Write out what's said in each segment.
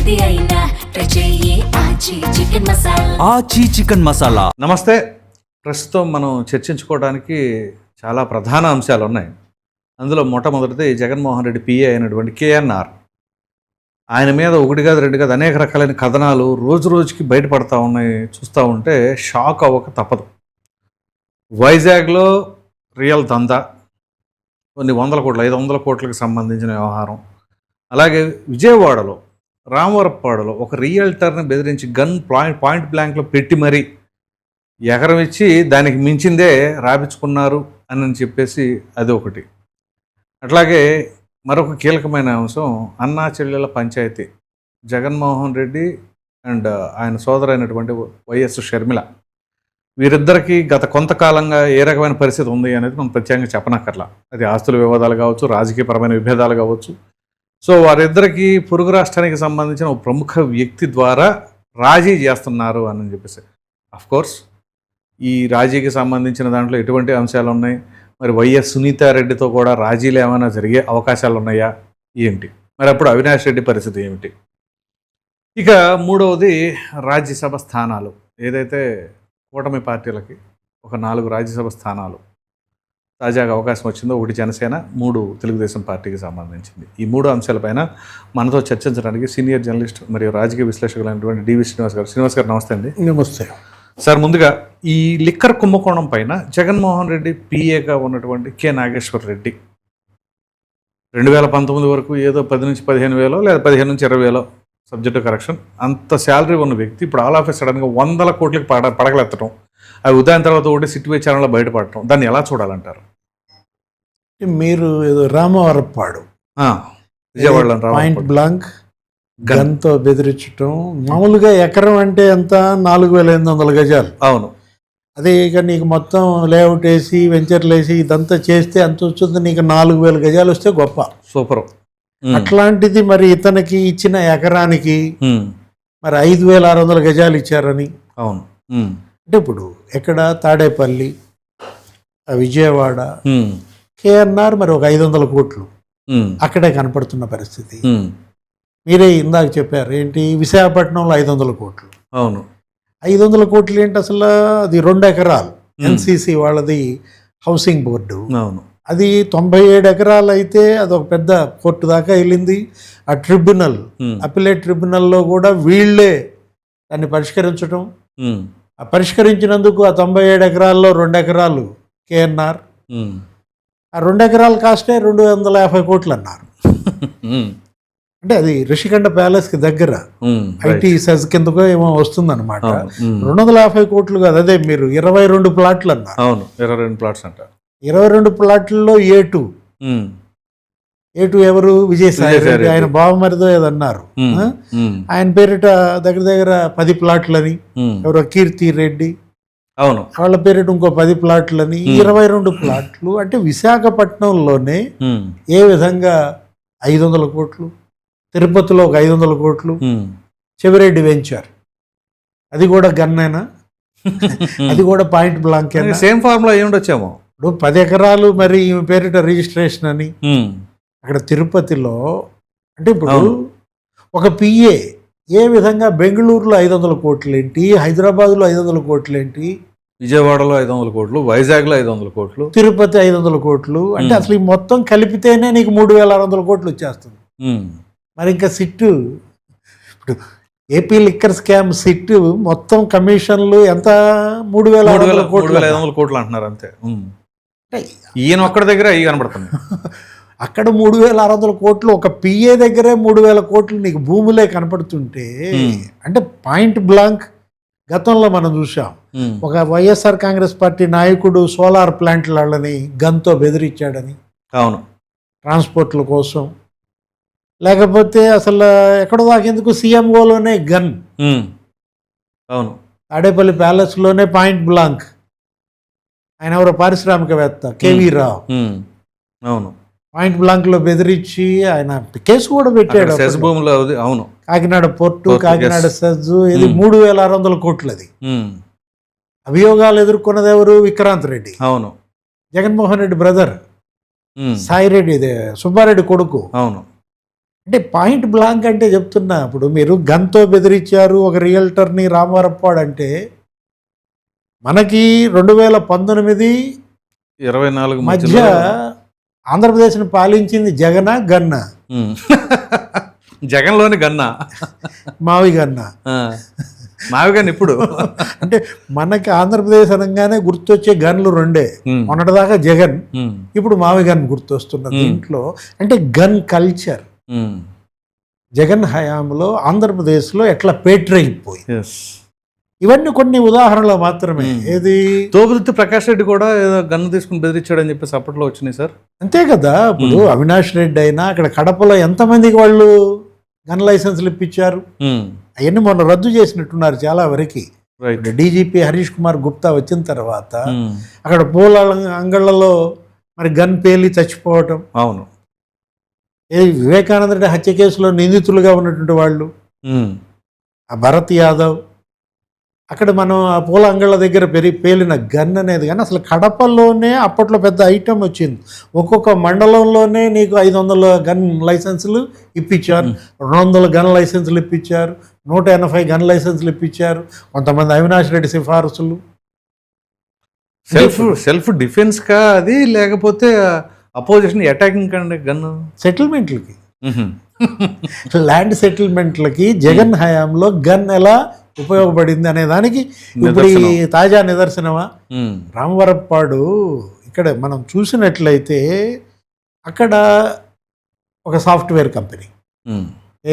ఏది అయినా ట్రై చెయ్యి ఆచి చికెన్ మసాలా. ఆచి చికెన్ మసాలా. నమస్తే. ప్రస్తుతం మనం చర్చించుకోవడానికి చాలా ప్రధాన అంశాలు ఉన్నాయి. అందులో మొట్టమొదటిది జగన్మోహన్ రెడ్డి పిఏ అయినటువంటి కేఎన్ఆర్. ఆయన మీద ఒకటి కాదు రెండు కాదు అనేక రకాలైన కథనాలు రోజు రోజుకి బయటపడతా ఉన్నాయి. చూస్తూ ఉంటే షాక్ అవ్వక తప్పదు. వైజాగ్లో రియల్ దందా, కొన్ని 100 కోట్లు 500 కోట్లకు సంబంధించిన వ్యవహారం. అలాగే విజయవాడలో రామవరప్పాడులో ఒక రియల్టర్ని బెదిరించి గన్ పాయింట్ బ్లాంక్లో పెట్టి మరీ ఎకరం ఇచ్చి దానికి మించిందే రాపించుకున్నారు అని చెప్పేసి అది ఒకటి. అట్లాగే మరొక కీలకమైన అంశం అన్నా చెల్లెల పంచాయతీ. జగన్మోహన్ రెడ్డి అండ్ ఆయన సోదరైనటువంటి వైఎస్ షర్మిల, వీరిద్దరికీ గత కొంతకాలంగా ఏ రకమైన పరిస్థితి ఉంది అనేది మనం ప్రత్యేకంగా చెప్పనక్కర్లా. అది ఆస్తుల వివాదాలు కావచ్చు, రాజకీయపరమైన విభేదాలు కావచ్చు. సో వారిద్దరికీ పొరుగు రాష్ట్రానికి సంబంధించిన ఒక ప్రముఖ వ్యక్తి ద్వారా రాజీ చేస్తున్నారు అని చెప్పేసి. అఫ్కోర్స్ ఈ రాజీకి సంబంధించిన దాంట్లో ఎటువంటి అంశాలు ఉన్నాయి, మరి వైఎస్ సునీతారెడ్డితో కూడా రాజీలు ఏమైనా జరిగే అవకాశాలు ఉన్నాయా ఏంటి, మరి అప్పుడు అవినాష్ రెడ్డి పరిస్థితి ఏమిటి? ఇక మూడవది రాజ్యసభ స్థానాలు. ఏదైతే కూటమి పార్టీలకి ఒక 4 రాజ్యసభ స్థానాలు తాజాగా అవకాశం వచ్చిందో, 1 జనసేన, 3 తెలుగుదేశం పార్టీకి సంబంధించింది. ఈ 3 అంశాలపైన మనతో చర్చించడానికి సీనియర్ జర్నలిస్ట్ మరియు రాజకీయ విశ్లేషకులైనటువంటి డివి శ్రీనివాస్ గారు. శ్రీనివాస్ గారు నమస్తే అండి. నమస్తే సార్. ముందుగా ఈ లిక్కర్ కుంభకోణం పైన జగన్మోహన్ రెడ్డి పిఏగా ఉన్నటువంటి కె నాగేశ్వర్ రెడ్డి 2019 వరకు ఏదో 10 నుంచి 15,000 లేదా 15 నుంచి 20,000 సబ్జెక్టు కరెక్షన్ అంత శాలరీ ఉన్న వ్యక్తి ఇప్పుడు ఆల్ ఆఫ్ సడన్గా 100 కోట్లకి పడగలెత్తడం, అవి ఉదయం తర్వాత ఒకటి సిట్టు విచారణలో బయటపడటం, దాన్ని ఎలా చూడాలంటారు? మీరు ఏదో రామవరప్పాడు విజయవాడలో పాయింట్ బ్లాంక్ గన్తో బెదిరించటం. మామూలుగా ఎకరం అంటే ఎంత, 4,800 గజాలు. అవును. అదే ఇక నీకు మొత్తం లేఅవుట్ వేసి వెంచర్లు వేసి ఇదంతా చేస్తే అంత వస్తుంది, నీకు 4,000 గజాలు వస్తే గొప్ప, సూపర్. అట్లాంటిది మరి ఇతనికి ఇచ్చిన ఎకరానికి మరి 5,600 గజాలు ఇచ్చారని. అవును. అంటే ఇప్పుడు ఎక్కడ తాడేపల్లి, విజయవాడ, కేఎన్ఆర్ మరి ఒక 500 కోట్లు అక్కడే కనపడుతున్న పరిస్థితి. మీరే ఇందాక చెప్పారు ఏంటి, విశాఖపట్నంలో 500 కోట్లు. అవును. 500 కోట్లు ఏంటి అసలు, అది 2 ఎకరాలు ఎన్సిసి వాళ్ళది హౌసింగ్ బోర్డు. అవును. అది 97 ఎకరాలు అయితే అదొక పెద్ద కోర్టు దాకా వెళ్ళింది. ఆ ట్రిబ్యునల్, అపిలేట్ ట్రిబ్యునల్లో కూడా వీళ్ళే దాన్ని పరిష్కరించడం. ఆ పరిష్కరించినందుకు ఆ 97 ఎకరాల్లో 2 ఎకరాలు కేఎన్ఆర్, ఆ 2 ఎకరాల కాస్టే 250 కోట్లు అన్నారు. అంటే అది రిషికొండ ప్యాలెస్కి దగ్గర ఐటీ సెజ్ కిందకో ఏమో వస్తుందన్నమాట. 250 కోట్లు కాదు, అదే మీరు 22 ప్లాట్లు అన్నారు. అవును, 22 ప్లాట్స్ అంటారు. 22 ప్లాట్లలో A2 ఎవరు, విజయసాయి రెడ్డి, ఆయన బావమరిదో ఏదన్నారు. ఆయన పేరిట దగ్గర దగ్గర 10 ప్లాట్లని, ఎవరో కీర్తి రెడ్డి, అవును, వాళ్ళ పేరిట ఇంకో 10 ప్లాట్లని, 22 ప్లాట్లు. అంటే విశాఖపట్నంలోనే ఏ విధంగా 500 కోట్లు, తిరుపతిలో ఒక 500 కోట్లు, చెవిరెడ్డి వెంచర్ అది కూడా గన్నేనా, అది కూడా పాయింట్ బ్లాంక్, సేమ్ ఫార్ములా అయ్యి ఉండొచ్చేమో. ఇప్పుడు 10 ఎకరాలు మరి ఈమె పేరిట రిజిస్ట్రేషన్ అని. అక్కడ తిరుపతిలో అంటే ఇప్పుడు ఒక పిఏ ఏ విధంగా బెంగళూరులో 500 కోట్లు ఏంటి, హైదరాబాద్లో 500 కోట్లు ఏంటి, విజయవాడలో 500 కోట్లు, వైజాగ్లో 500 కోట్లు, తిరుపతి 500 కోట్లు, అంటే అసలు ఈ మొత్తం కలిపితేనే నీకు 3,600 కోట్లు వచ్చేస్తుంది. మరి ఇంకా సిట్టు, ఇప్పుడు ఏపీ లిక్కర్ స్కామ్ సిట్టు మొత్తం కమిషన్లు ఎంత, 3,500 కోట్లు అంటున్నారు అంతే. ఈయన ఒక్కడి దగ్గర అవి కనబడుతుంది. అక్కడ 3,600 కోట్లు, ఒక పిఏ దగ్గరే 3,000 కోట్లు నీకు భూములే కనపడుతుంటే, అంటే పాయింట్ బ్లాంక్ గతంలో మనం చూసాం. ఒక వైఎస్ఆర్ కాంగ్రెస్ పార్టీ నాయకుడు సోలార్ ప్లాంట్లని గన్తో బెదిరించాడని. అవును. ట్రాన్స్పోర్ట్ల కోసం, లేకపోతే అసలు ఎక్కడో దాకెందుకు CMOలోనే గన్. అవును. తాడేపల్లి ప్యాలెస్లోనే పాయింట్ బ్లాంక్. ఆయన ఎవరో పారిశ్రామికవేత్త కేవీ రావు. అవును. పాయింట్ బ్లాంక్లో బెదిరించి ఆయన కేసు కూడా పెట్టాడు. అవును. కాకినాడ పోర్టు, కాకినాడ సెజ్, ఇది 3,600 కోట్లు. అది అభియోగాలు ఎదుర్కొన్నది ఎవరు, విక్రాంత్ రెడ్డి. అవును. జగన్మోహన్ రెడ్డి బ్రదర్ సాయిరెడ్డి, ఇదే సుబ్బారెడ్డి కొడుకు. అవును. అంటే పాయింట్ బ్లాంక్ అంటే చెప్తున్నా, ఇప్పుడు మీరు గన్తో బెదిరించారు ఒక రియల్టర్ని రామవరప్పాడు అంటే, మనకి 2019 24 మధ్య ఆంధ్రప్రదేశ్ని పాలించింది జగనా గన్నా? జగన్లోని గన్నా, మావి గన్నా. మావి గన్న ఇప్పుడు అంటే మనకి ఆంధ్రప్రదేశ్ అనగానే గుర్తొచ్చే గన్లు రెండే, మొన్నటిదాకా జగన్, ఇప్పుడు మావి గన్ గుర్తొస్తున్నది. దీంట్లో అంటే గన్ కల్చర్ జగన్ హయాంలో ఆంధ్రప్రదేశ్లో ఎట్లా పేట్రైపోయి, ఇవన్నీ కొన్ని ఉదాహరణలు మాత్రమే. ఏది తోపుదుర్తి ప్రకాష్ రెడ్డి కూడా ఏదో గన్ను తీసుకుని బెదిరించాడని చెప్పేసి అప్పట్లో వచ్చినాయి సార్. అంతే కదా, ఇప్పుడు అవినాష్ రెడ్డి అయినా అక్కడ కడపలో ఎంతమందికి వాళ్ళు గన్ లైసెన్సులు ఇప్పించారు, అవన్నీ మొన్న రద్దు చేసినట్టున్నారు చాలా వరకు. డీజీపీ హరీష్ కుమార్ గుప్తా వచ్చిన తర్వాత అక్కడ పూల అంగళ్ళలో మరి గన్ పేలి చచ్చిపోవటం. అవును, వివేకానంద రెడ్డి హత్య కేసులో నిందితులుగా ఉన్నటువంటి వాళ్ళు, ఆ భరత్ యాదవ్, అక్కడ మనం ఆ పూల అంగళ్ళ దగ్గర పేలిన గన్ అనేది. కానీ అసలు కడపలోనే అప్పట్లో పెద్ద ఐటమ్ వచ్చింది, ఒక్కొక్క మండలంలోనే నీకు 500 గన్ లైసెన్సులు ఇప్పించారు, 200 గన్ లైసెన్సులు ఇప్పించారు, 180 గన్ లైసెన్సులు ఇప్పించారు. కొంతమంది అవినాష్ రెడ్డి సిఫారసులు. సెల్ఫ్ డిఫెన్స్ కా అది, లేకపోతే అపోజిషన్ అటాకింగ్ కండి గన్ను? సెటిల్మెంట్లకి, ల్యాండ్ సెటిల్మెంట్లకి జగన్ హయాంలో గన్ ఎలా ఉపయోగపడింది అనే దానికి ఇప్పుడు ఈ తాజా నిదర్శనమా రామవరప్పాడు. ఇక్కడ మనం చూసినట్లయితే అక్కడ ఒక సాఫ్ట్వేర్ కంపెనీ,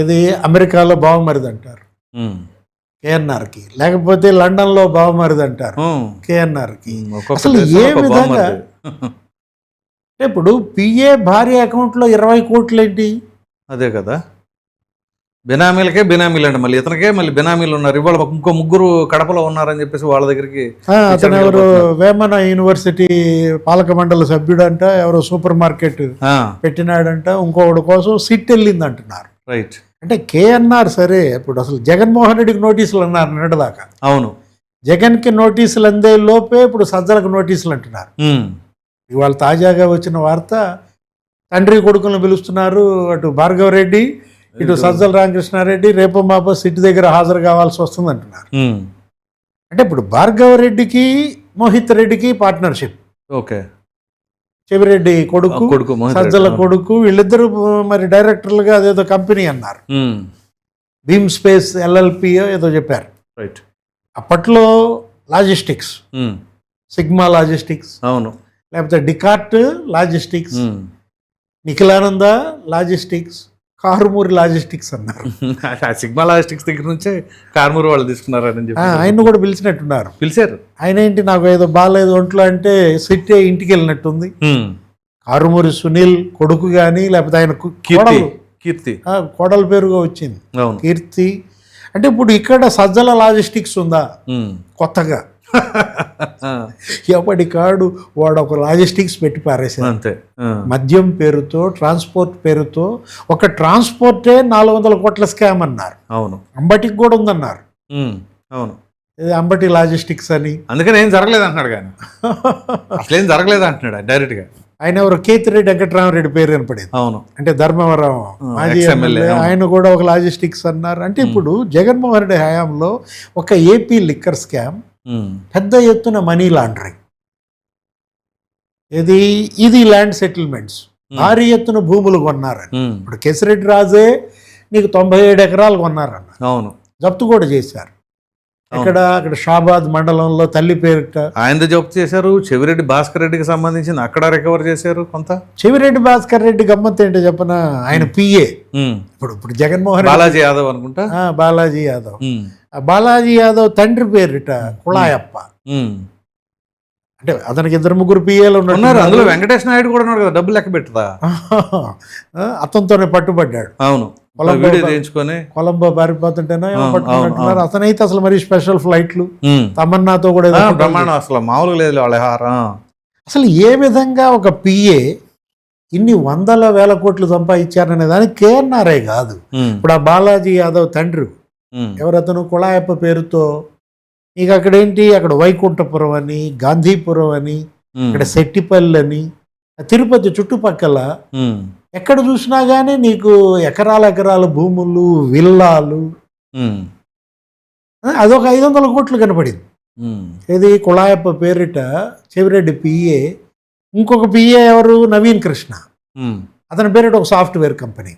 ఏది అమెరికాలో బావమరిది అంటారు కేఎన్ఆర్కి, లేకపోతే లండన్లో బావమరిది అంటారు కేఎన్ఆర్కి. అసలు ఏ విధంగా ఇప్పుడు పిఏ భార్య అకౌంట్లో 20 కోట్లు ఏంటి? అదే కదా, బినామీలకే బినామీలు అండి, మళ్ళీ ఇతనికే మళ్ళీ బినామీలు ఉన్నారు. ఇవాళ ఇంకో 3 కడపలో ఉన్నారని చెప్పేసి వాళ్ళ దగ్గరికి. అతను ఎవరు వేమన యూనివర్సిటీ పాలక మండలి సభ్యుడు అంట, ఎవరో సూపర్ మార్కెట్ పెట్టినాడంట, ఇంకొకటి కోసం సిట్ వెళ్ళింది అంటున్నారు. రైట్. అంటే కేఎన్ఆర్ సరే, ఇప్పుడు అసలు జగన్మోహన్ రెడ్డికి నోటీసులు అన్నారు నిన్నటిదాకా. అవును, జగన్కి నోటీసులు అందే లోపే ఇప్పుడు సజ్జలకు నోటీసులు అంటున్నారు. ఇవాళ తాజాగా వచ్చిన వార్త, తండ్రి కొడుకులను పిలుస్తున్నారు, అటు భార్గవరెడ్డి ఇటు సజ్జల రామకృష్ణారెడ్డి, రేపు మాపో సిట్ దగ్గర హాజరు కావాల్సి వస్తుంది అంటున్నారు. అంటే ఇప్పుడు భార్గవరెడ్డికి మోహిత్ రెడ్డికి పార్ట్నర్షిప్. ఓకే, చెవిరెడ్డి కొడుకు సజ్జల కొడుకు, వీళ్ళిద్దరూ మరి డైరెక్టర్లుగా అదేదో కంపెనీ అన్నారు, భీమ్ స్పేస్ ఎల్ఎల్పి ఏదో చెప్పారు. రైట్. అప్పట్లో లాజిస్టిక్స్, సిగ్మా లాజిస్టిక్స్, అవును, లేకపోతే డికార్ట్ logistics, Nikhilananda logistics, Karumuri logistics అన్నారు. సిగ్మా లాజిస్టిక్స్ దగ్గర నుంచే కారుమూరి వాళ్ళు తీసుకున్నారని చెప్పి ఆయన కూడా పిలిచినట్టున్నారు. పిలిచారు. ఆయన ఏంటి, నాకు ఏదో బాగాలేదు ఒంట్లో అంటే సిట్టే ఇంటికి వెళ్ళినట్టుంది. కారుమూరి సునీల్ కొడుకు కానీ, లేకపోతే ఆయన కీర్తి కోడల పేరుగా వచ్చింది కీర్తి. అంటే ఇప్పుడు ఇక్కడ సజ్జల లాజిస్టిక్స్ ఉందా కొత్తగా? ఎప్పటికాడు వాడు ఒక లాజిస్టిక్స్ పెట్టి పారేసాడు. అంతే. మద్యం పేరుతో, ట్రాన్స్పోర్ట్ పేరుతో, ఒక ట్రాన్స్పోర్టే 400 కోట్ల స్కామ్ అన్నారు. అవును, అంబటికి కూడా ఉందన్నారు. అవును, అంబటి లాజిస్టిక్స్ అని. అందుకని ఏం జరగలేదు అంటున్నాడు, కానీ అసలు ఏం జరగలేదు అంటున్నాడు డైరెక్ట్ గా. ఆయన ఎవరు కేతిరెడ్డి వెంకటరామరెడ్డి పేరు కనపడేది. అవును, అంటే ధర్మవరం మాజీ ఎమ్మెల్యే, ఆయన కూడా ఒక లాజిస్టిక్స్ అన్నారు. అంటే ఇప్పుడు జగన్మోహన్ రెడ్డి హయాంలో ఒక ఏపీ లిక్కర్ స్కామ్, పెద్ద ఎత్తున మనీ లాండరింగ్, ఇది ల్యాండ్ సెటిల్మెంట్స్, భారీ ఎత్తున భూములు కొన్నారని. ఇప్పుడు కేసిరెడ్డి రాజే నీకు 97 ఎకరాలు కొన్నారన్న. అవును, జప్తు కూడా చేశారు. అక్కడ షాబాద్ మండలంలో తల్లి పేరిట ఆయన జప్తు చేశారు. చెవిరెడ్డి భాస్కర్ రెడ్డికి సంబంధించిన అక్కడ రికవర్ చేశారు కొంత. చెవిరెడ్డి భాస్కర్ రెడ్డి గమ్మత్ ఏంటో చెప్పనా, ఆయన పిఏ. ఇప్పుడు జగన్మోహన్ బాలాజీ యాదవ్ అనుకుంటా, బాలాజీ యాదవ్. బాలాజీ యాదవ్ తండ్రి పేరిట కుళాయప్ప. అంటే అతనికి 2-3 పిఏలు ఉన్నారు. అందులో వెంకటేష్ నాయుడు కూడా ఉన్నాడు కదా, డబ్బులు లెక్క పెట్టదా, అతనితోనే పట్టుబడ్డాడు. అవును, కొలంబో పారిపోతుంటేనో పట్టుకుంటున్నారు. అతనైతే అసలు మరి స్పెషల్ ఫ్లైట్లు, తమన్నాతో కూడా అసలు మామూలుగా లేదు వాళ్ళ. అసలు ఏ విధంగా ఒక పిఏ ఇన్ని 100,000 కోట్లు సంపాదించారనే దానికి కేఎన్ఆర్ఐ కాదు. ఇప్పుడు ఆ బాలాజీ యాదవ్ తండ్రి ఎవరతను కుళాయప్ప పేరుతో, ఇక అక్కడేంటి, అక్కడ వైకుంఠపురం అని, గాంధీపురం అని, ఇక్కడ శెట్టిపల్లి అని, తిరుపతి చుట్టుపక్కల ఎక్కడ చూసినా కానీ నీకు ఎకరాల భూములు, విల్లాలు, ఉమ్, అదొక 500 కోట్లు కనపడింది. ఉమ్, ఇది కుళాయప్ప పేరిట చెవిరెడ్డి పిఏ, ఇంకొక పిఏ ఎవరు, నవీన్ కృష్ణ, ఉమ్. అతని పేరిట ఒక సాఫ్ట్వేర్ కంపెనీ.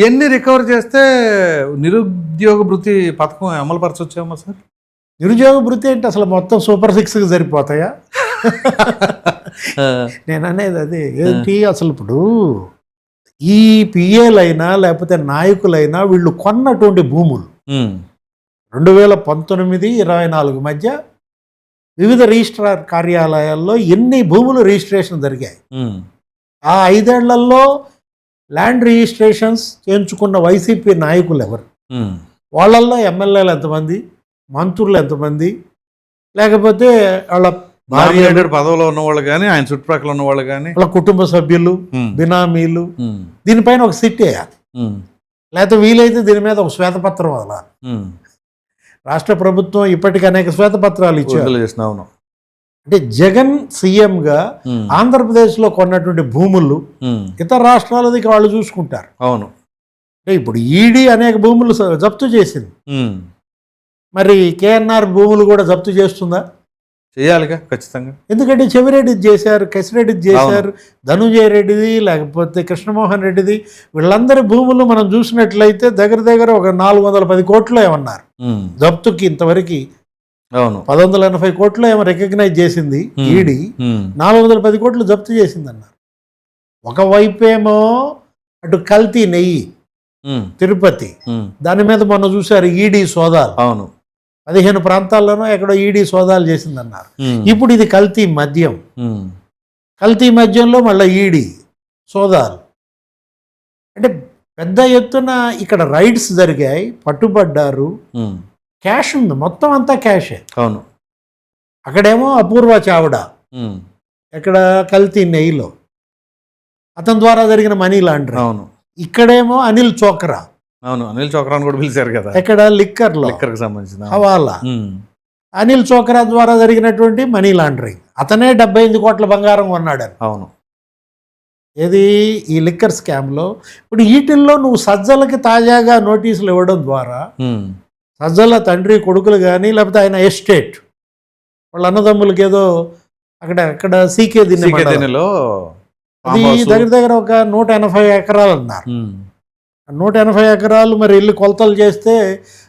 ఎన్ని రికవర్ చేస్తే నిరుద్యోగ భృతి పథకం అమలు పరచొచ్చామా సార్? నిరుద్యోగ భృతి అంటే అసలు మొత్తం సూపర్ 6కి సరిపోతాయా? నేను అనేది అదే. ఏంటి అసలు ఇప్పుడు ఈ పిఏలైనా లేకపోతే నాయకులైనా వీళ్ళు కొన్నటువంటి భూములు 2019-24 మధ్య వివిధ రిజిస్ట్రార్ కార్యాలయాల్లో ఎన్ని భూములు రిజిస్ట్రేషన్ జరిగాయి? ఆ 5 ఏళ్లలో ల్యాండ్ రిజిస్ట్రేషన్స్ చేయించుకున్న వైసీపీ నాయకులు ఎవరు? వాళ్ళల్లో ఎమ్మెల్యేలు ఎంతమంది, మంత్రులు ఎంతమంది, లేకపోతే వాళ్ళ భార్య పదవిలో ఉన్న వాళ్ళు కానీ ఆయన చుట్టుపక్కల ఉన్న వాళ్ళు కానీ వాళ్ళ కుటుంబ సభ్యులు, బినామీలు, దీనిపైన ఒక సిట్ వేయాలి. లేకపోతే వీలైతే దీని మీద ఒక శ్వేతపత్రం వదలాలి. రాష్ట్ర ప్రభుత్వం ఇప్పటికీ అనేక శ్వేతపత్రాలు ఇచ్చారు. అంటే జగన్ సీఎంగా ఆంధ్రప్రదేశ్లో కొన్నటువంటి భూములు ఇతర రాష్ట్రాలది వాళ్ళు చూసుకుంటారు. అవును. అంటే ఇప్పుడు ఈడీ అనేక భూములు జప్తు చేసింది. మరి కేఎన్ఆర్ భూములు కూడా జప్తు చేస్తుందా? చేయాలిగా ఖచ్చితంగా. ఎందుకంటే చెవిరెడ్డిది చేశారు, కసిరెడ్డిది చేశారు, ధనుంజయ రెడ్డిది, లేకపోతే కృష్ణమోహన్ రెడ్డిది, వీళ్ళందరి భూములు మనం చూసినట్లయితే దగ్గర ఒక 410 కోట్లు ఏమన్నారు జప్తుకి. ఇంతవరకు 1180 కోట్లు ఏమో రికగ్నైజ్ చేసింది ఈడీ, 410 కోట్లు జప్తు చేసింది అన్నారు. ఒకవైపేమో అటు కల్తీ నెయ్యి తిరుపతి, దాని మీద మొన్న చూశారు ఈడీ సోదాలు. అవును, 15 ప్రాంతాల్లోనూ ఎక్కడో ఈడీ సోదాలు చేసిందన్నారు. ఇప్పుడు ఇది కల్తీ మద్యం, కల్తీ మద్యంలో మళ్ళీ ఈడీ సోదాలు. అంటే పెద్ద ఎత్తున ఇక్కడ రైడ్స్ జరిగాయి, పట్టుబడ్డారు, క్యాష్ ఉంది, మొత్తం అంతా క్యాషే. అవును. అక్కడేమో అపూర్వ చావడా, ఎక్కడ కల్తీ నెయ్యిలో, అతని ద్వారా జరిగిన మనీ లాండరింగ్. అవును. ఇక్కడేమో అనిల్ చోక్రా. అవును, అనిల్ చోక్రాని కూడా పిలిచారు కదా, ఎక్కడ లిక్కర్కి సంబంధించిన హవాలా. అనిల్ చోక్రా ద్వారా జరిగినటువంటి మనీ లాండరింగ్. అతనే 75 కోట్ల బంగారం కొన్నాడు. అవును. ఏది ఈ లిక్కర్ స్కామ్లో. ఇప్పుడు వీటిల్లో నువ్వు సజ్జలకి తాజాగా నోటీసులు ఇవ్వడం ద్వారా సజ్జల తండ్రి కొడుకులు కానీ లేకపోతే ఆయన ఎస్టేట్ వాళ్ళ అన్నదమ్ములకి ఏదో అక్కడ సీకే దిన్నెలో అది దగ్గర ఒక 180 ఎకరాలు అన్నారు. 180 ఎకరాలు మరి ఇల్లు కొలతలు చేస్తే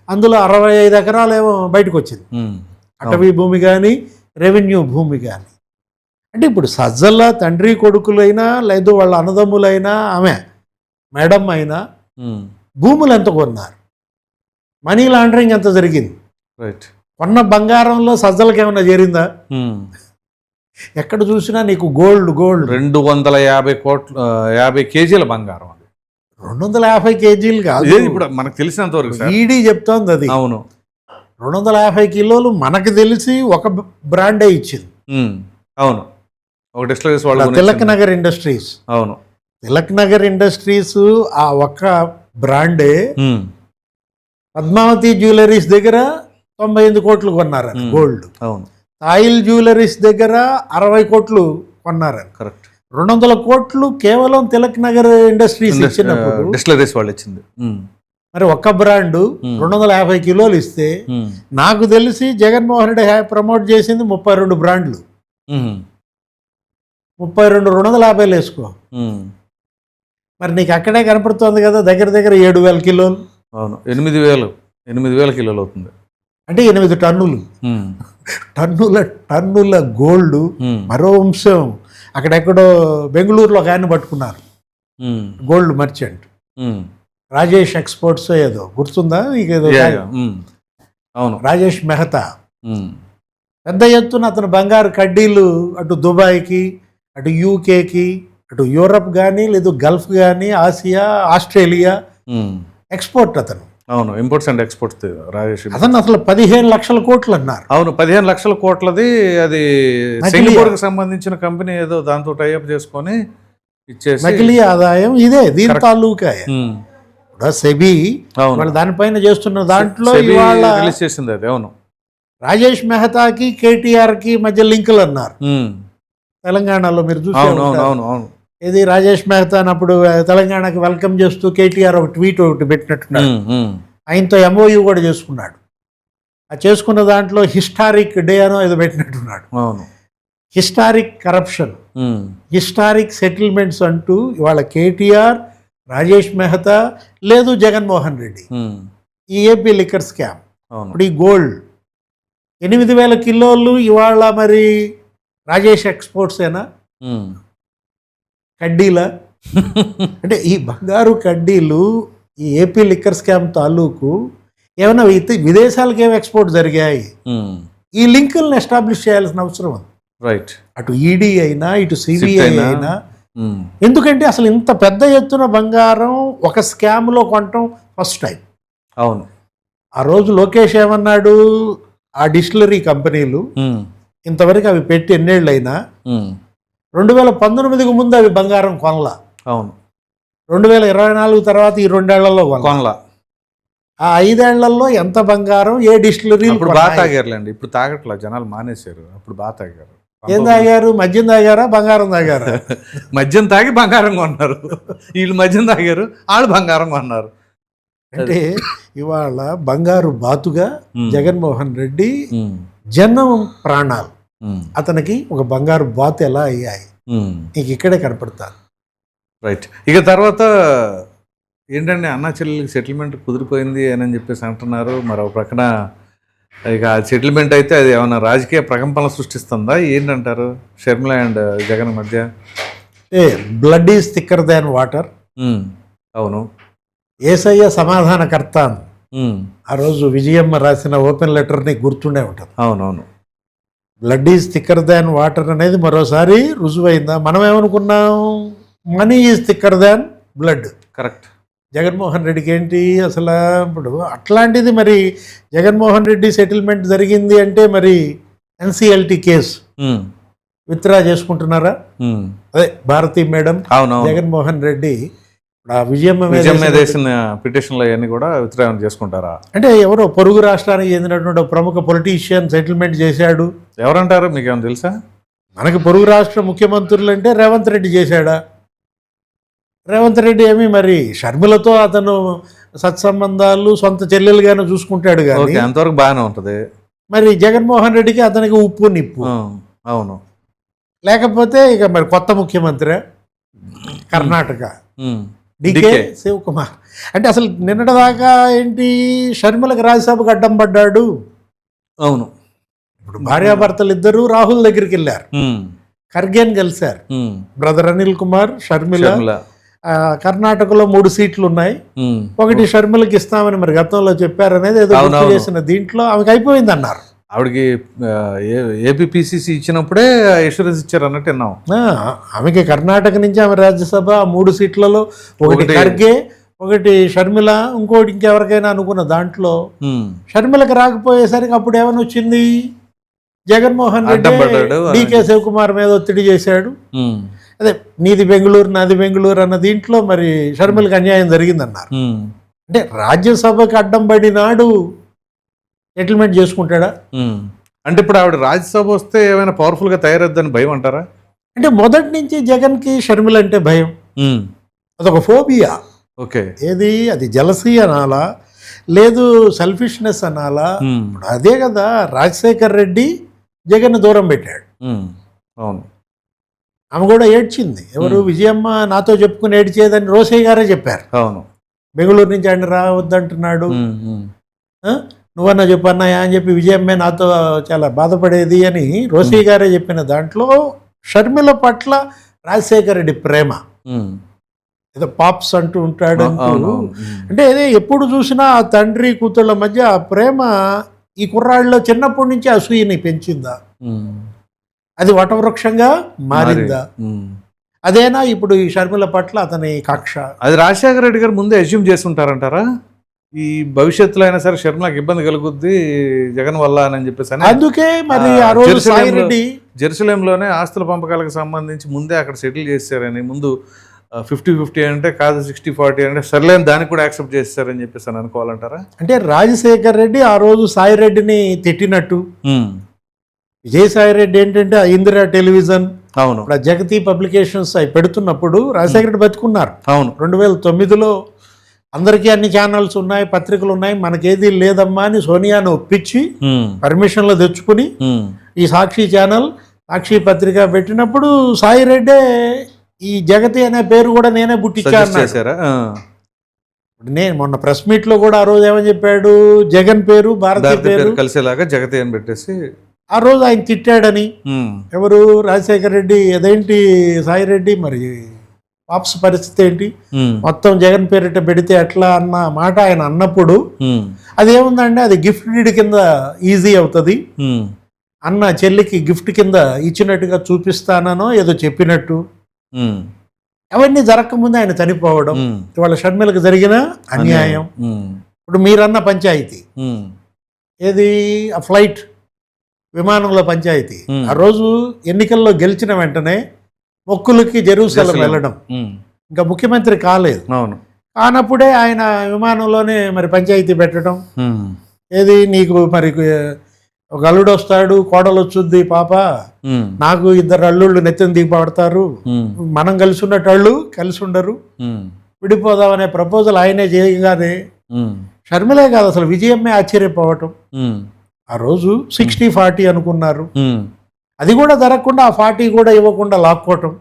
అందులో 65 ఎకరాలు ఏమో బయటకు వచ్చింది, అటవీ భూమి కానీ రెవెన్యూ భూమి కానీ. అంటే ఇప్పుడు సజ్జల తండ్రి కొడుకులైనా లేదు వాళ్ళ అన్నదమ్ములైనా ఆమె మేడం అయినా భూములు ఎంత కొన్నారు, మనీ లాండరింగ్ ఎంత జరిగింది, కొన్న బంగారంలో సజ్జలకి ఏమన్నా చేరిందా? ఎక్కడ చూసినా నీకు గోల్డ్ 250 కోట్లు 50 కేజీల బంగారం. 250 కేజీలు కాదు, ఇప్పుడు మనకు తెలిసినంత వరకు ఈడీ చెప్తోంది అది. అవును, 250 కిలోలు మనకు తెలిసి ఒక బ్రాండే ఇచ్చింది. అవును, ఒక డిస్టిలరీస్ వాళ్ళు తిలక్ నగర్ ఇండస్ట్రీస్. అవును, తిలక్ నగర్ ఇండస్ట్రీస్ ఆ ఒక్క బ్రాండే పద్మావతి జ్యువెలరీస్ దగ్గర 98 కోట్లు కొన్నారు గోల్డ్. అవును. ఆయిల్ జ్యువెలరీస్ దగ్గర 60 కోట్లు కొన్నారు. కరెక్ట్. 200 కోట్లు కేవలం తిలక్ నగర్ ఇండస్ట్రీస్ ఇచ్చినప్పుడు డిస్టిలరీస్ వాళ్ళు ఇచ్చింది. మరి ఒక్క బ్రాండు 250 కిలోలు ఇస్తే నాకు తెలిసి జగన్మోహన్ రెడ్డి ప్రమోట్ చేసింది 32 బ్రాండ్లు. 32 250 వేసుకో, మరి నీకు అక్కడే కనపడుతోంది కదా దగ్గర 7,000 కిలోలు. అవును, 8,000 కిలోలు అవుతుంది. అంటే 8 టన్నులు టన్నుల గోల్డ్. మరో అంశం, అక్కడెక్కడో బెంగళూరులో ఒక ఆయన పట్టుకున్నారు, గోల్డ్ మర్చెంట్, రాజేష్ ఎక్స్పోర్ట్స్ ఏదో గుర్తుందా నీకేదో? అవును, రాజేష్ మెహతా. పెద్ద ఎత్తున అతను బంగారు కడ్డీలు అటు దుబాయ్కి, అటు యూకేకి, అటు యూరప్ కానీ లేదు గల్ఫ్ కానీ, ఆసియా, ఆస్ట్రేలియా ఎక్స్పోర్ట్ అతను. అవును, ఇంపోర్ట్స్ అండ్ ఎక్స్పోర్ట్స్ రాజేష్. అతను అసలు 15 లక్షల కోట్లు అన్నారు. అవును, 15 లక్షల కోట్లది. అది సింగపూర్కి సంబంధించిన కంపెనీ ఏదో దాంతో టైఅప్ చేసుకొని ఇచ్చేసి నకిలీ ఆదాయం ఇదే దీని తాలూకా. సెబీ వాళ్ళు దానిపైన చేస్తున్న దాంట్లో రిలీజ్ చేసింది అది. అవును, రాజేష్ మెహతాకి కేటీఆర్కి మధ్య లింకులు అన్నారు తెలంగాణలో మీరు చూసి. అవును, ఇది రాజేష్ మెహతా అప్పుడు తెలంగాణకి వెల్కమ్ చేస్తూ కేటీఆర్ ఒక ట్వీట్ ఒకటి పెట్టినట్టున్నాడు. ఆయనతో ఎంఓయూ కూడా చేసుకున్నాడు. ఆ చేసుకున్న దాంట్లో హిస్టారిక్ డే అనో ఏదో పెట్టినట్టున్నాడు. అవును, హిస్టారిక్ కరప్షన్, హిస్టారిక్ సెటిల్మెంట్స్ అంటూ ఇవాళ కేటీఆర్, రాజేష్ మెహతా, లేదు జగన్మోహన్ రెడ్డి, ఈ ఏపీ లిక్కర్ స్కామ్, ఇప్పుడు ఈ గోల్డ్ 8,000 కిలోలు ఇవాళ మరి రాజేష్ ఎక్స్పోర్ట్స్ ఏనా, కడ్డీలా? అంటే ఈ బంగారు కడ్డీలు ఈ ఏపీ లిక్కర్ స్కామ్ తాలూకు ఏమైనా విదేశాలకు ఏమి ఎక్స్పోర్ట్ జరిగాయి? ఈ లింకులను ఎస్టాబ్లిష్ చేయాల్సిన అవసరం ఉంది. రైట్, అటు ఈడీ అయినా ఇటు సిబిఐ అయినా. ఎందుకంటే అసలు ఇంత పెద్ద ఎత్తున బంగారం ఒక స్కామ్లో కొనటం ఫస్ట్ టైం. అవును, ఆ రోజు లోకేష్ ఏమన్నాడు, ఆ డిస్టిలరీ కంపెనీలు ఇంతవరకు అవి పెట్టి ఎన్నేళ్ళు అయినా 2019కు ముందు అవి బంగారం కొనలా. అవును, 2024 తర్వాత ఈ 2 ఏళ్లలో కొనలా. ఆ 5 ఏళ్లలో ఎంత బంగారం ఏ డిస్టిలరీ? ఇప్పుడు బాగా తాగారులేండి, ఇప్పుడు తాగట్లా, జనాలు మానేశారు. అప్పుడు బాగా తాగారు. ఏం తాగారు? మద్యం తాగారా, బంగారం తాగారా? మద్యం తాగి బంగారం కొన్నారు. వీళ్ళు మద్యం తాగారు, వాళ్ళు బంగారం కొన్నారు. అంటే ఇవాళ బంగారు బాతుగా జగన్మోహన్ రెడ్డి జనం ప్రాణాలు, అతనికి ఒక బంగారు బాతు ఎలా అయ్యాయి నీకు ఇక్కడే కనపడతారు. రైట్. ఇక తర్వాత ఏంటంటే అన్నా చెల్లెలకి సెటిల్మెంట్ కుదిరిపోయింది అని చెప్పేసి అంటున్నారు. మరో ప్రక్కన ఇక సెటిల్మెంట్ అయితే అది ఏమైనా రాజకీయ ప్రకంపనలు సృష్టిస్తుందా ఏంటంటారు షర్మిల అండ్ జగన్ మధ్య? Blood is thicker than water. అవును, ఏసయ్య సమాధానకర్త. ఆ రోజు విజయమ్మ రాసిన ఓపెన్ లెటర్ని గుర్తుండే ఉంటుంది. అవునవును, blood is thicker than water అనేది మరోసారి రుజువైందా? మనం ఏమనుకున్నాం, money is thicker than blood. Correct. Jaganmohan రెడ్డికి ఏంటి అసలు ఇప్పుడు అట్లాంటిది? మరి జగన్మోహన్ రెడ్డి సెటిల్మెంట్ జరిగింది అంటే మరి ఎన్సిఎల్టీ కేసు విత్డ్రా చేసుకుంటున్నారా? అదే భారతీ మేడం, జగన్మోహన్ రెడ్డి విజయమ్మ వేసిన పిటిషన్లు అవన్నీ కూడా విత్డ్రా చేసుకుంటారా? అంటే ఎవరో పొరుగు రాష్ట్రానికి చెందినటువంటి ప్రముఖ పొలిటీషియన్ సెటిల్మెంట్ చేశాడు. ఎవరంటారు, మీకు ఏమైనా తెలుసా? మనకి పొరుగు రాష్ట్ర ముఖ్యమంత్రులు అంటే రేవంత్ రెడ్డి చేశాడా? రేవంత్ రెడ్డి ఏమి మరి షర్మిలతో అతను సత్సంబంధాలు సొంత చెల్లెలుగానే చూసుకుంటాడు కానీ అంతవరకు బాగానే ఉంటుంది. మరి జగన్మోహన్ రెడ్డికి అతనికి ఉప్పు నిప్పు. అవును. లేకపోతే ఇక మరి కొత్త ముఖ్యమంత్రి కర్ణాటక డికే శివకుమార్. అంటే అసలు నిన్నటిదాకా ఏంటి, షర్మిలకు రాజ్యసభకు అడ్డం పడ్డాడు. అవును. ఇప్పుడు భార్యాభర్తలు ఇద్దరు రాహుల్ దగ్గరికి వెళ్ళారు, ఖర్గేని కలిశారు. బ్రదర్ అనిల్ కుమార్, షర్మిల. కర్ణాటకలో 3 సీట్లు ఉన్నాయి, ఒకటి షర్మిలకి ఇస్తామని మరి గతంలో చెప్పారనేది ఏదో చేసిన దీంట్లో ఆమెకి అయిపోయింది అన్నారు. ఆవిడకి ఏపీపీసీసీ ఇచ్చినప్పుడే ఇన్సూరెన్స్ ఇచ్చారు అన్నట్టు విన్నాం. ఆమెకి కర్ణాటక నుంచి ఆమె రాజ్యసభ 3 సీట్లలో ఒకటి ఖర్గే, ఒకటి షర్మిల, ఇంకోటి ఇంకెవరికైనా అనుకున్న దాంట్లో షర్మిలకు రాకపోయేసరికి అప్పుడు ఏమని వచ్చింది, జగన్మోహన్ రెడ్డి డికే శివకుమార్ మీద ఒత్తిడి చేశాడు. అదే నీది బెంగళూరు నాది బెంగళూరు అన్న దీంట్లో మరి షర్మిలకు అన్యాయం జరిగిందన్నారు. అంటే రాజ్యసభకు అడ్డం పడినాడు సెటిల్మెంట్ చేసుకుంటాడా? అంటే ఇప్పుడు ఆవిడ రాజ్యసభ వస్తే ఏమైనా పవర్ఫుల్ గా తయారద్దని భయం అంటారా? అంటే మొదటి నుంచి జగన్కి షర్మిల అంటే భయం, అదొక ఫోబియా. ఓకే, ఏది అది జలసీ అనాలా, లేదు సెల్ఫిష్నెస్ అనాలా? ఇప్పుడు అదే కదా రాజశేఖర్ రెడ్డి జగన్ దూరం పెట్టాడు. అవును, ఆమె కూడా ఏడ్చింది. ఎవరు, విజయమ్మ నాతో చెప్పుకుని ఏడ్చేదని రోసయ్య గారే చెప్పారు. అవును, బెంగళూరు నుంచి ఆయన రావద్దంటున్నాడు, నువ్వన్నా చెప్పన్నాయా అని చెప్పి విజయమ్మే నాతో చాలా బాధపడేది అని రోసయ్య గారే చెప్పిన దాంట్లో షర్మిల పట్ల రాజశేఖర రెడ్డి ప్రేమ, ఏదో పాప్స్ అంటూ ఉంటాడు. అంటే అదే ఎప్పుడు చూసినా ఆ తండ్రి కూతుళ్ళ మధ్య ఆ ప్రేమ ఈ కుర్రాళ్ళలో చిన్నప్పటి నుంచి అసూయని పెంచిందా, అది వటవృక్షంగా మారిందా? అదేనా ఇప్పుడు ఈ షర్మిల పట్ల అతని కక్ష? అది రాజశేఖర రెడ్డి గారు ముందే అజ్యూమ్ చేస్తుంటారంటారా, ఈ భవిష్యత్తులో అయినా సరే షర్మిలకు ఇబ్బంది కలుగుద్ది జగన్ వల్ల అని చెప్పేసి? అందుకే మరి ఆ రోజు సాయిరెడ్డి జెరూసలేంలోనే ఆస్తుల పంపకాలకు సంబంధించి ముందే అక్కడ సెటిల్ చేశారని, ముందు 50-50 అంటే కాదు 60-40 అంటే సర్లేని దానికి కూడా యాక్సెప్ట్ చేస్తారని చెప్పేసి అని అనుకోవాలంటారా? అంటే రాజశేఖర్ రెడ్డి ఆ రోజు సాయిరెడ్డిని తిట్టినట్టు, విజయసాయి రెడ్డి ఏంటంటే ఇందిరా టెలివిజన్ అవును ఇప్పుడు ఆ జగతి పబ్లికేషన్స్ అవి పెడుతున్నప్పుడు రాజశేఖర రెడ్డి బతుకున్నారు. అవును 2009లో అందరికీ అన్ని ఛానల్స్ ఉన్నాయి, పత్రికలు ఉన్నాయి, మనకేది లేదమ్మా అని సోనియాను ఒప్పించి పర్మిషన్లు తెచ్చుకుని ఈ సాక్షి ఛానల్, సాక్షి పత్రిక పెట్టినప్పుడు సాయి రెడ్డే ఈ జగతి అనే పేరు కూడా నేనే పుట్టించాను. చేశారా? నేను మొన్న ప్రెస్ మీట్లో కూడా ఆ రోజు ఏమని చెప్పాడు, జగన్ పేరు భారతి పేరు కలిసేలాగా జగతి అని పెట్టేసి ఆ రోజు ఆయన తిట్టాడని. ఎవరు? రాజశేఖర రెడ్డి. అదేంటి సాయి రెడ్డి మరి పాప్స్ పరిస్థితి ఏంటి, మొత్తం జగన్ పేరిట పెడితే ఎట్లా అన్న మాట ఆయన అన్నప్పుడు అదేముందండి, అది గిఫ్ట్ డీడ్ కింద ఈజీ అవుతుంది, అన్న చెల్లికి గిఫ్ట్ కింద ఇచ్చినట్టుగా చూపిస్తానో ఏదో చెప్పినట్టు. అవన్నీ జరగకముందు ఆయన చనిపోవడం, ఇవాళ షర్మిలకు జరిగిన అన్యాయం. ఇప్పుడు మీరన్న పంచాయతీ ఏది, ఆ ఫ్లైట్ విమానంలో పంచాయతీ. ఆ రోజు ఎన్నికల్లో గెలిచిన వెంటనే మొక్కులకి జెరూసలం వెళ్ళడం, ఇంకా ముఖ్యమంత్రి కాలేదు, కానప్పుడే ఆయన విమానంలోనే మరి పంచాయతీ పెట్టడం. ఏది, నీకు మరి ఒక అల్లుడు వస్తాడు, కోడలు వచ్చుద్ది పాప, నాకు 2 అల్లుళ్ళు నెత్తిన దిగిపడతారు, మనం కలిసి ఉన్నట్టు వాళ్ళు కలిసి ఉండరు, విడిపోదామనే ప్రపోజల్ ఆయనే చేయగానే షర్మిలే కాదు అసలు విజయమ్మే ఆశ్చర్యపోవటం. ఆ రోజు 60-40 అనుకున్నారు, అది కూడా జరగకుండా ఆ 40 కూడా ఇవ్వకుండా లాక్కోవటం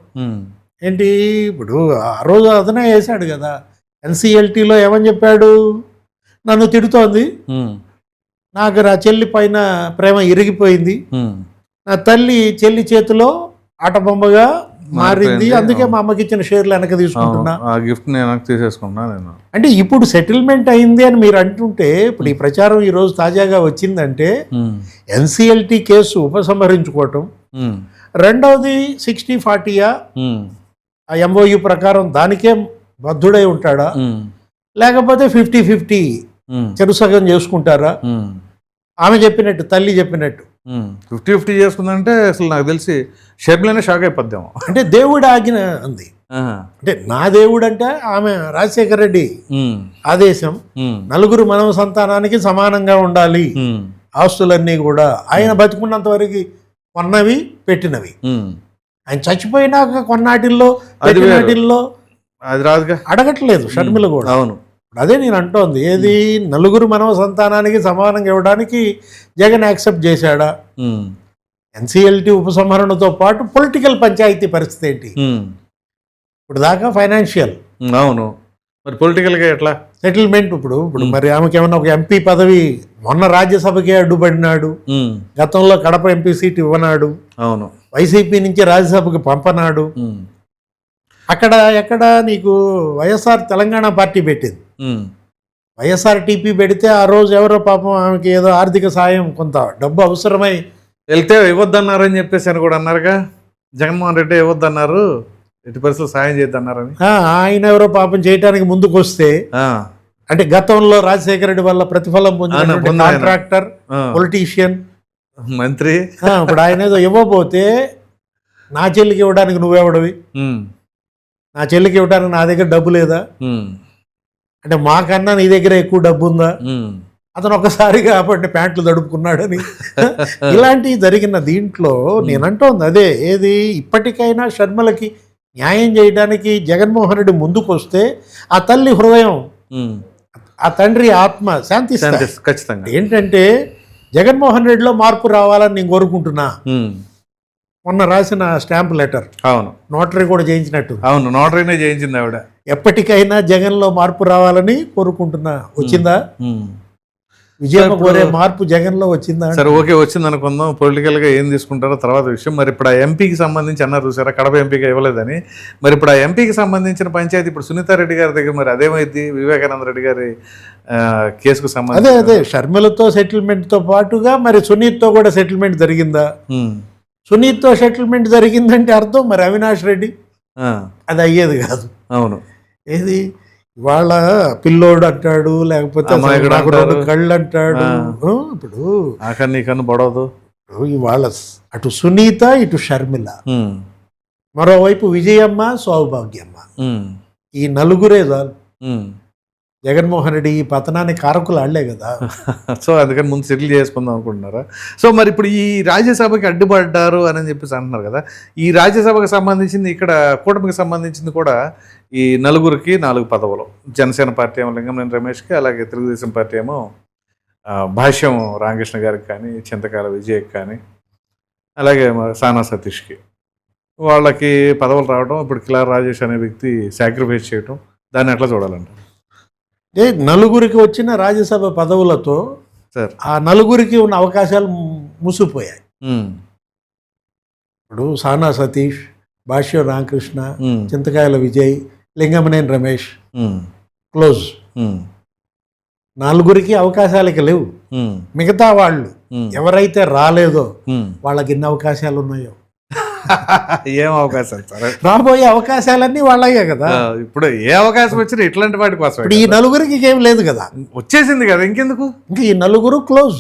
ఏంటి. ఇప్పుడు ఆ రోజు అతనే వేశాడు కదా NCLTలో, ఏమని చెప్పాడు, నన్ను తిడుతోంది, నాకు నా చెల్లి పైన ప్రేమ ఇరిగిపోయింది, నా తల్లి చెల్లి చేతిలో ఆట బొమ్మగా మారింది, అందుకే మా అమ్మకి ఇచ్చిన షేర్లు వెనక తీసుకుంటున్నా, అంటే ఇప్పుడు సెటిల్మెంట్ అయింది అని మీరు అంటుంటే, ఇప్పుడు ఈ ప్రచారం ఈ రోజు తాజాగా వచ్చిందంటే NCLT కేసు ఉపసంహరించుకోవటం, రెండవది 60-40 ఆ MOU ప్రకారం దానికే బద్ధుడై ఉంటాడా, లేకపోతే 50-50 చెరుసగం చేసుకుంటారా, ఆమె చెప్పినట్టు తల్లి చెప్పినట్టు 50-50 చేసుకుందంటే అసలు నాకు తెలిసి షర్మిలనే షాక్ అయిపోద్దాము. అంటే దేవుడు ఆజ్ఞ అంది, అంటే నా దేవుడు అంటే ఆమె రాజశేఖర రెడ్డి ఆదేశం, నలుగురు మనవ సంతానానికి సమానంగా ఉండాలి ఆస్తులన్నీ కూడా, ఆయన బతుకున్నంత వరకు కొన్నవి పెట్టినవి, ఆయన చచ్చిపోయినాక కొన్నాటిల్లో పెట్టినాటిల్లో అది రాదుగా అడగట్లేదు షర్మిల కూడా. అవును, అదే నేను అంటోంది, ఏది నలుగురు మనవ సంతానానికి సమానంగా ఇవ్వడానికి జగన్ యాక్సెప్ట్ చేశాడా, NCLT ఉపసంహరణతో పాటు పొలిటికల్ పంచాయతీ పరిస్థితి ఏంటి, ఇప్పుడు దాకా ఫైనాన్షియల్, అవును మరి పొలిటికల్గా ఎట్లా సెటిల్మెంట్. ఇప్పుడు మరి ఆమెకి ఏమన్నా ఒక MP పదవి, మొన్న రాజ్యసభకే అడ్డుపడినాడు, గతంలో కడప MP సీట్ ఇవ్వనాడు, అవును వైసీపీ నుంచి రాజ్యసభకు పంపనాడు, అక్కడ ఎక్కడ నీకు వైఎస్ఆర్ తెలంగాణ పార్టీ పెట్టింది, YSRTP పెడితే ఆ రోజు ఎవరో పాపం ఆమెకి ఏదో ఆర్థిక సాయం కొంత డబ్బు అవసరమై వెళ్తే ఇవ్వద్దన్నారు అని చెప్పేసి అని కూడా అన్నారుగా, జగన్మోహన్ రెడ్డి ఇవ్వద్దన్నారు, ఎట్టి పరిస్థితులు సాయం చేద్దన్నారని. ఆయన ఎవరో పాపం చేయడానికి ముందుకు వస్తే, అంటే గతంలో రాజశేఖర రెడ్డి వల్ల ప్రతిఫలం పొందిన కాంట్రాక్టర్, పొలిటీషియన్, మంత్రి, ఇప్పుడు ఆయన ఏదో ఇవ్వబోతే నా చెల్లికి ఇవ్వడానికి నువ్వెవడవి, నా చెల్లికి ఇవ్వడానికి నా దగ్గర డబ్బు లేదా, అంటే మాకన్నా నీ దగ్గర ఎక్కువ డబ్బు ఉందా, అతను ఒకసారిగా కాబట్టి ప్యాంట్లు తడుపుకున్నాడని ఇలాంటివి జరిగిన దీంట్లో నేనంటోంది అదే, ఏది ఇప్పటికైనా షర్మిలకి న్యాయం చేయడానికి జగన్మోహన్ రెడ్డి ముందుకు వస్తే ఆ తల్లి హృదయం, ఆ తండ్రి ఆత్మ శాంతిస్తుంది ఖచ్చితంగా. ఏంటంటే జగన్మోహన్ రెడ్డిలో మార్పు రావాలని నేను కోరుకుంటున్నా. మొన్న రాసిన స్టాంప్ లెటర్, అవును నోటరీ కూడా చేయించినట్టు, అవును నోటరీనే చేయించింది ఆవిడ, ఎప్పటికైనా జగన్లో మార్పు రావాలని కోరుకుంటున్నా. వచ్చిందా విజయమ్మ కోరే మార్పు జగన్లో వచ్చిందా? సరే ఓకే వచ్చింది అనుకుందాం, పొలిటికల్గా ఏం తీసుకుంటారో తర్వాత విషయం. మరి ఇప్పుడు ఆ ఎంపీకి సంబంధించి అన్నారు చూసారా, కడప ఎంపీకి ఇవ్వలేదని, మరి ఇప్పుడు ఆ ఎంపీకి సంబంధించిన పంచాయతీ ఇప్పుడు సునీతారెడ్డి గారి దగ్గర మరి అదేమైంది, వివేకానంద రెడ్డి గారి కేసుకు సంబంధించి అదే షర్మిలతో సెటిల్మెంట్తో పాటుగా మరి సునీత్తో కూడా సెటిల్మెంట్ జరిగిందా? సునీత్తో సెటిల్మెంట్ జరిగిందంటే అర్థం మరి అవినాష్ రెడ్డి అది అయ్యేది కాదు. అవును, ఏది ఇవాళ పిల్లోడు అంటాడు, లేకపోతే కళ్ళు అంటాడు, ఇప్పుడు కన్ను పడవదు. ఇవాళ అటు సునీత ఇటు షర్మిల, మరోవైపు విజయమ్మ సౌభాగ్యమ్మ, ఈ నలుగురే చాలు జగన్మోహన్ రెడ్డి ఈ పతనానికి కారకులు ఆళ్లే కదా. సో అందుకని ముందు సెటిల్ చేసుకుందాం అనుకుంటున్నారా? సో మరి ఇప్పుడు ఈ రాజ్యసభకి అడ్డుపడ్డారు అని చెప్పేసి అంటున్నారు కదా, ఈ రాజ్యసభకు సంబంధించింది ఇక్కడ కూటమికి సంబంధించింది కూడా ఈ నలుగురికి 4 పదవులు. జనసేన పార్టీ ఏమో లింగంనేని రమేష్కి, అలాగే తెలుగుదేశం పార్టీ ఏమో భాష్యం రామకృష్ణ గారికి కానీ, చింతకాల విజయ్కి కానీ, అలాగే సానా సతీష్కి, వాళ్ళకి పదవులు రావడం, ఇప్పుడు కిలార్ రాజేష్ అనే వ్యక్తి సాక్రిఫైస్ చేయడం, దాన్ని ఎట్లా చూడాలంట? నలుగురికి వచ్చిన రాజ్యసభ పదవులతో సార్ ఆ నలుగురికి ఉన్న అవకాశాలు మూసిపోయాయి. ఇప్పుడు సానా సతీష్, భాష్యం రామకృష్ణ, చింతకాయల విజయ్, లింగమనేని రమేష్ క్లోజ్. నలుగురికి అవకాశాలకి లేవు. మిగతా వాళ్ళు ఎవరైతే రాలేదో వాళ్ళకి ఎన్ని అవకాశాలు ఉన్నాయో, ఏం అవకాశాలు సార్? రాబోయే అవకాశాలన్నీ వాళ్ళయ్యే కదా. ఇప్పుడు ఏ అవకాశం వచ్చినా ఇట్లాంటి వాటి కోసం. ఇప్పుడు ఈ నలుగురికి ఏం లేదు కదా, వచ్చేసింది కదా, ఇంకెందుకు? ఇంకా ఈ నలుగురు క్లోజ్.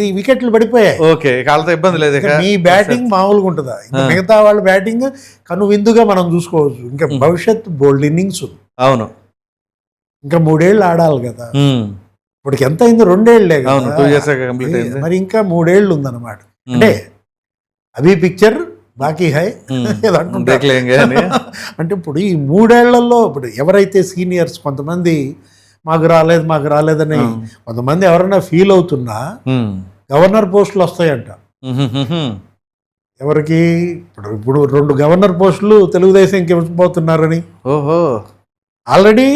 ఈ వికెట్లు పడిపోయాయి. ఓకే, కాళ్ళతో ఇబ్బంది లేదు. మీ బ్యాటింగ్ మామూలుగా ఉంటుందా? ఇంకా మిగతా వాళ్ళ బ్యాటింగ్ కను విందుగా మనం చూసుకోవచ్చు. ఇంకా భవిష్యత్ బోల్డ్ ఇన్నింగ్స్. అవును, ఇంకా 3 ఏళ్ళు ఆడాలి కదా. ఇప్పటికి ఎంత అయింది? 2 ఏళ్లే కదా. 2 years కంప్లీట్ అయింది. మరి ఇంకా 3 ఏళ్ళు ఉందన్నమాట. అంటే అభి పిక్చర్ బాకీ హై అంటే ఇప్పుడు ఈ 3 ఏళ్లలో ఇప్పుడు ఎవరైతే సీనియర్స్ కొంతమంది మాకు రాలేదని కొంతమంది ఎవరైనా ఫీల్ అవుతున్నా గవర్నర్ పోస్టులు వస్తాయంట. ఎవరికి? ఇప్పుడు 2 గవర్నర్ పోస్టులు తెలుగుదేశంకి ఇవ్వబోతున్నారని. ఓహో, ఆల్రెడీ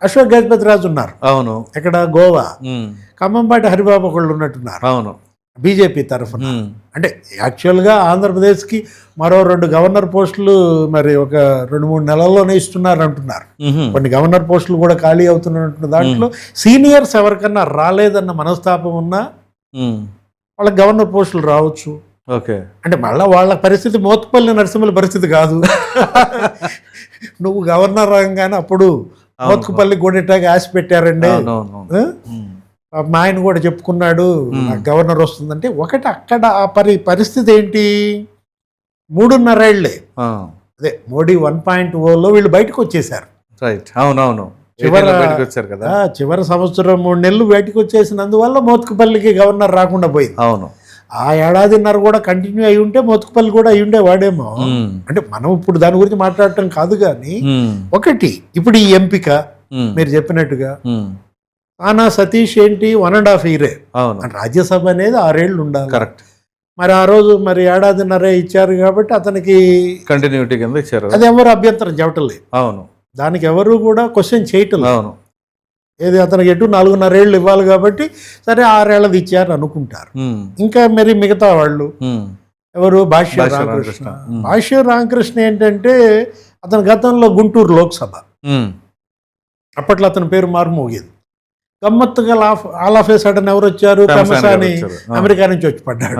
అశోక్ గజపతి రాజు ఉన్నారు. అవును, ఇక్కడ గోవా. ఖమ్మంపాటి హరిబాబు ఒకళ్ళు ఉన్నట్టున్నారు. అవును, బీజేపీ తరఫున. అంటే యాక్చువల్గా ఆంధ్రప్రదేశ్కి మరో 2 గవర్నర్ పోస్టులు మరి ఒక 2-3 నెలల్లోనే ఇస్తున్నారు అంటున్నారు. కొన్ని గవర్నర్ పోస్టులు కూడా ఖాళీ అవుతున్నట్టు. దాంట్లో సీనియర్స్ ఎవరికన్నా రాలేదన్న మనస్తాపం ఉన్నా వాళ్ళకి గవర్నర్ పోస్టులు రావచ్చు. ఓకే, అంటే మళ్ళీ వాళ్ళ పరిస్థితి మోత్పల్లి నరసింహుల పరిస్థితి కాదు. నువ్వు గవర్నర్ రాగానే అప్పుడు మోత్కుపల్లి గోడెట్టాగా ఆశ పెట్టారండి. మా ఆయన కూడా చెప్పుకున్నాడు నాకు గవర్నర్ వస్తుందంటే. ఒకటి అక్కడ ఆ పరిస్థితి ఏంటి? 3.5 ఏళ్లే. అదే మోడీ 1.0లో వీళ్ళు బయటకు వచ్చేసారు. చివరి సంవత్సరం 3 నెలలు బయటకు వచ్చేసినందువల్ల మోత్కుపల్లికి గవర్నర్ రాకుండా పోయింది. అవును, ఆ 1.5 ఏడాదిన్నర కూడా కంటిన్యూ అయి ఉంటే మోత్కుపల్లి కూడా అయి ఉండే వాడేమో. అంటే మనం ఇప్పుడు దాని గురించి మాట్లాడటం కాదు కానీ ఒకటి ఇప్పుడు ఈ ఎంపిక మీరు చెప్పినట్టుగా సానా సతీష్ ఏంటి 1.5 year. రాజ్యసభ అనేది 6 ఏళ్ళు ఉండాలి. కరెక్ట్. మరి ఆ రోజు మరి 1.5 ఏడాదిన్నర ఇచ్చారు కాబట్టి అతనికి కంటిన్యూటీ కింద ఇచ్చారు. అది ఎవరు అభ్యంతరం చెప్పటలేదు. అవును, దానికి ఎవరు కూడా క్వశ్చన్ చేయటం. అవును, ఏది అతనికి ఎటు 4.5 ఏళ్ళు ఇవ్వాలి కాబట్టి సరే 6 ఏళ్ళది ఇచ్చారు అనుకుంటారు. ఇంకా మరి మిగతా వాళ్ళు ఎవరు? భాష్యం రామకృష్ణ. భాష్యం రామకృష్ణ ఏంటంటే అతని గతంలో గుంటూరు లోక్సభ, అప్పట్లో అతని పేరు మారుమోగేది. గమ్మత్తుగా ఆల్ ఆఫ్ ఏ సడన్ ఎవరు వచ్చారు? పెమసాని అమెరికా నుంచి వచ్చి పడ్డాడు.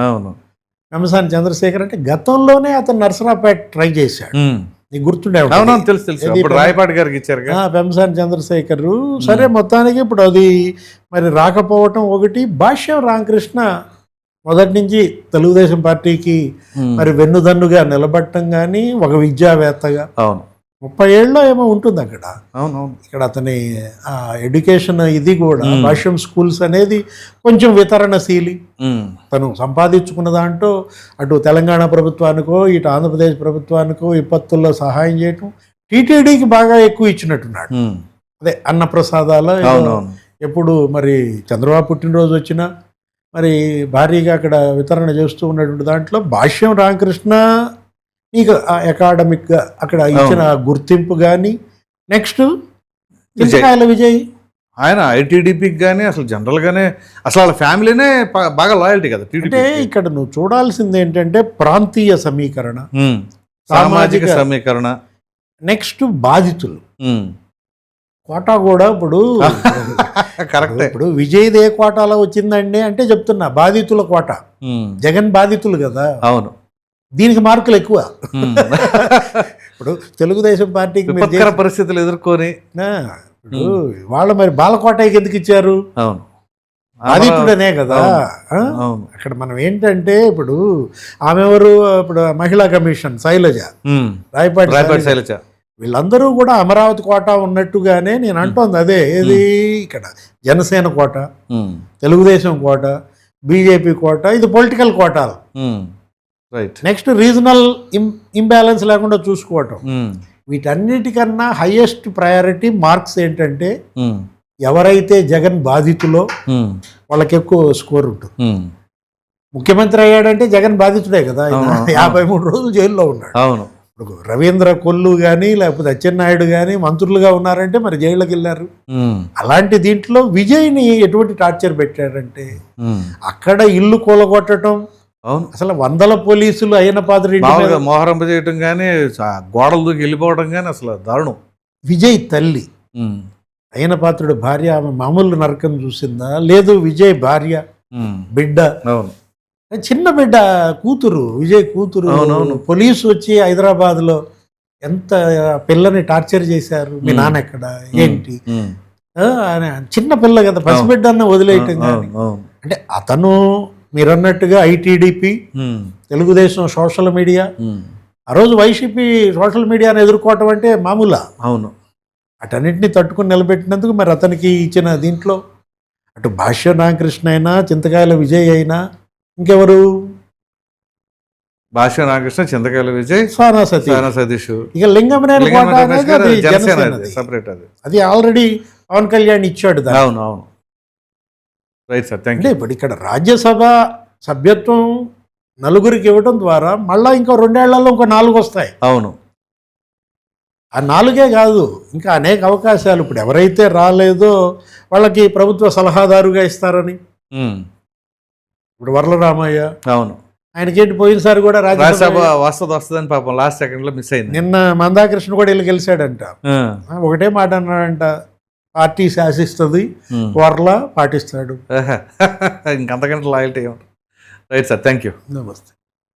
పెమసాని చంద్రశేఖర్. అంటే గతంలోనే అతను నరసరావుపేట ట్రై చేశాడు. నీకు గుర్తుండే పెమసాని చంద్రశేఖర్. సరే మొత్తానికి ఇప్పుడు అది మరి రాకపోవటం ఒకటి. భాష్యం రామకృష్ణ మొదటి నుంచి తెలుగుదేశం పార్టీకి మరి వెన్నుదన్నుగా నిలబడటం కానీ ఒక విద్యావేత్తగా 30 ఏళ్ళలో ఏమో ఉంటుంది అక్కడ. అవునవును, ఇక్కడ అతని ఎడ్యుకేషన్ ఇది కూడా భాష్యం స్కూల్స్ అనేది కొంచెం వితరణశీలి. తను సంపాదించుకున్న దాంట్లో అటు తెలంగాణ ప్రభుత్వానికో ఇటు ఆంధ్రప్రదేశ్ ప్రభుత్వానికో విపత్తుల్లో సహాయం చేయటం. టీటీడీకి బాగా ఎక్కువ ఇచ్చినట్టున్నాడు. అదే అన్నప్రసాదాలు ఎప్పుడు మరి చంద్రబాబు పుట్టినరోజు వచ్చినా మరి భారీగా అక్కడ వితరణ చేస్తూ ఉన్నటువంటి దాంట్లో భాష్యం రామకృష్ణ నీకు అకాడమిక్గా అక్కడ ఇచ్చిన గుర్తింపు కానీ. నెక్స్ట్ చింతకాయల విజయ్, ఆయన ఐటీడీపీకి కానీ అసలు జనరల్గానే అసలు వాళ్ళ ఫ్యామిలీనే బాగా లాయల్టీ కదా. అంటే ఇక్కడ నువ్వు చూడాల్సింది ఏంటంటే ప్రాంతీయ సమీకరణ, సామాజిక సమీకరణ. నెక్స్ట్ బాధితులు కోటా కూడా. ఇప్పుడు కరెక్ట్. ఇప్పుడు విజయ్దే కోటాలో వచ్చిందండి అంటే చెప్తున్నా బాధితుల కోట. జగన్ బాధితులు కదా. అవును, దీనికి మార్కులు ఎక్కువ. ఇప్పుడు తెలుగుదేశం పార్టీకి పరిస్థితులు ఎదుర్కొని ఇప్పుడు వాళ్ళు మరి బాలకోటకి ఎందుకు ఇచ్చారు? అవును, బాధితుడనే కదా. అక్కడ మనం ఏంటంటే ఇప్పుడు ఆమె ఎవరు? ఇప్పుడు మహిళా కమిషన్ శైలజ, రాయపాటి శైలజ. వీళ్ళందరూ కూడా అమరావతి కోట ఉన్నట్టుగానే నేను అంటోంది అదే. ఏది ఇక్కడ జనసేన కోట, తెలుగుదేశం కోట, బీజేపీ కోట, ఇది పొలిటికల్ కోటాలు. రైట్. నెక్స్ట్ రీజనల్ ఇంబ్యాలెన్స్ లేకుండా చూసుకోవటం. వీటన్నిటికన్నా హైయెస్ట్ ప్రయారిటీ మార్క్స్ ఏంటంటే ఎవరైతే జగన్ బాధితులో వాళ్ళకి ఎక్కువ స్కోర్ ఉంటుంది. ముఖ్యమంత్రి అయ్యాడంటే జగన్ బాధితుడే కదా, 53 రోజులు జైల్లో ఉన్నాడు. అవును. ఇప్పుడు రవీంద్ర కొల్లు కానీ లేకపోతే అచ్చెన్నాయుడు కానీ మంత్రులుగా ఉన్నారంటే మరి జైలుకి వెళ్ళారు. అలాంటి దీంట్లో విజయ్ని ఎటువంటి టార్చర్ పెట్టాడంటే అక్కడ ఇల్లు కూలగొట్టడం, అసలు 100 పోలీసులు అయిన పాత్ర మోహరంప చేయటం కానీ గోడలు దూకి వెళ్ళిపోవడం కానీ అసలు దారుణం. విజయ్ తల్లి అయిన పాత్రుడు భార్య ఆమె మామూలు నరకం చూసిందా? లేదు. విజయ్ భార్య బిడ్డ, చిన్న బిడ్డ కూతురు, విజయ్ కూతురు పోలీసు వచ్చి హైదరాబాద్లో ఎంత పిల్లని టార్చర్ చేశారు. మీ నాన్న ఎక్కడ ఏంటి, చిన్న పిల్ల కదా, పసిబిడ్డన్న వదిలేయటం కానీ. అంటే అతను మీరన్నట్టుగా ఐటీడీపీ, తెలుగుదేశం సోషల్ మీడియా, ఆ రోజు వైసీపీ సోషల్ మీడియాను ఎదుర్కోవటం అంటే మామూలా? అవును. అటన్నిటిని తట్టుకుని నిలబెట్టినందుకు మరి అతనికి ఇచ్చిన దీంట్లో అటు భాష్య నాగకృష్ణ అయినా, చింతకాయల విజయ్ అయినా, ఇంకెవరు, భాష్య నాగకృష్ణ, చింతకాయల విజయ్, సానా సతీష్, ఇక లింగమనేని కోట అనేది జనసేనది, సెపరేట్. అది ఆల్రెడీ పవన్ కళ్యాణ్ ఇచ్చాడు. అవును అవును. Right sir, thank you. ఇప్పుడు ఇక్కడ రాజ్యసభ సభ్యత్వం నలుగురికి ఇవ్వడం ద్వారా మళ్ళా ఇంకో 2 ఏళ్లలో ఇంకో 4 వస్తాయి. అవును. ఆ 4 కాదు, ఇంకా అనేక అవకాశాలు. ఇప్పుడు ఎవరైతే రాలేదో వాళ్ళకి ప్రభుత్వ సలహాదారుగా ఇస్తారని. ఇప్పుడు వరలరామయ్య, అవును, ఆయనకేంటి పోయినసారి కూడా రాజ్యసభ వస్తుందని పాపం లాస్ట్ సెకండ్ లో మిస్ అయింది. నిన్న మందాకృష్ణ కూడా వెళ్ళి గెలిచాడంట. ఒకటే మాట అన్నాడంట, పార్టీ శాసిస్తుంది, వర్ల పాటిస్తాడు. ఇంకంతకంటే loyalty. Right sir, thank you. నమస్తే.